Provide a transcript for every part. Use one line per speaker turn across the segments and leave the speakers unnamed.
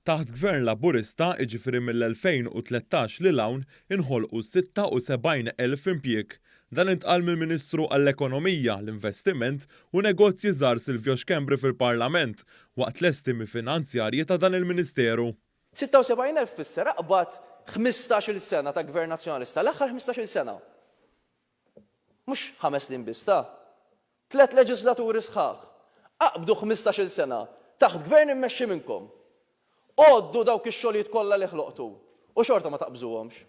Taħt Gvern Laburista jiġifieri mill-2013 lil hawn inħolqu 76,000 impjieg. Dan intqal mill-Ministru għall-Ekonomija, l-Investiment u Negozji żgħar Silvio Xkembri fil-Parlament waqt l-estimi finanzjarji ta' dan il-Ministeru.
76,000 fisser aqbad 15-il sena ta' Gvern Nazzjonalista, l-aħħar 15-il sena. Mhux 5 snin biss ta' 3 leġislaturi sħaħ. Aqbdu 15-il sena taħt Gvern immexxi minnkom. Għoddu dawk ix-xogħlijiet kollha li ħloqtu u xorta ma taqbżuhomx.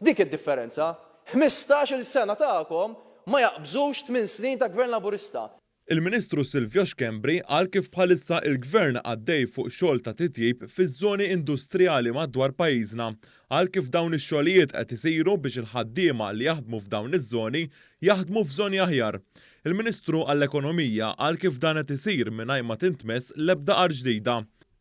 Dik id-differenza. 15-il sena tagħkom ma jaqbżux 8 snin ta' Gvern Laburista.
Il-Ministru Silvio Xkembri qal kif bħalissa il-Gvern għaddej fuq xogħol ta' titjib fiż-żoni industrijali madwar pajjiżna. Qal kif dawn ix-xogħlijiet qed isiru biex il-ħaddiema li jaħdmu f'dawn iż-żoni jaħdmu f'żoni aħjar. Il-Ministru għall-Ekonomija qal kif dan qed isir mingħajr ma tintmess l-ebda qar ġdida.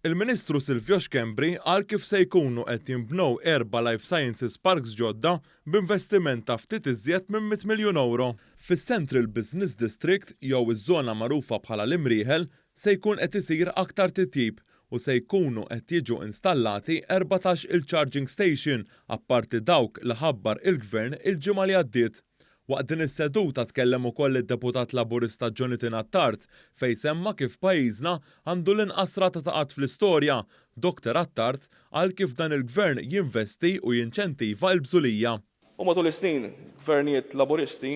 Il-Ministru Silvio Xkembri qal kif se jkunu qed jinbnew 4 Life Sciences Parks ġodda b'investiment ta' ftit iżjed minn 100 miljun euro. Fis-Central Business District jew iż-żona magħrufa bħala l-Imrieħel se jkun qed isir aktar titjib u se jkunu qed jiġu installati 14 il-charging station apparti dawk li ħabbar il-Gvern il-ġimgħa li għaddiet. Waqt din is-seduta tkellem ukoll id-Deputat Laburista Jonathan Attard fejn semma kif pajjiżna għandu l-inqas rata ta' qatt fl-istorja. Dr. Attard qal kif dan il-Gvern jinvesti u jinċentiva l-bżulija.
U matul is-snin, gvernijiet Laburisti,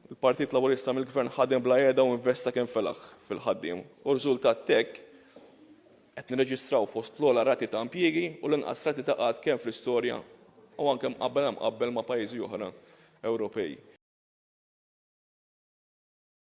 il-Partit Laburista mill-Gvern ħadem bla jeda u investa kemm felaħ fil-ħaddiem. U riżultat tek qed nirreġistraw fost l-ogħla rati ta' impjiegi u l-inqas rati ta' qatt kemm fl-istorja u anke qabel ma' pajjiżi oħra Ewropej.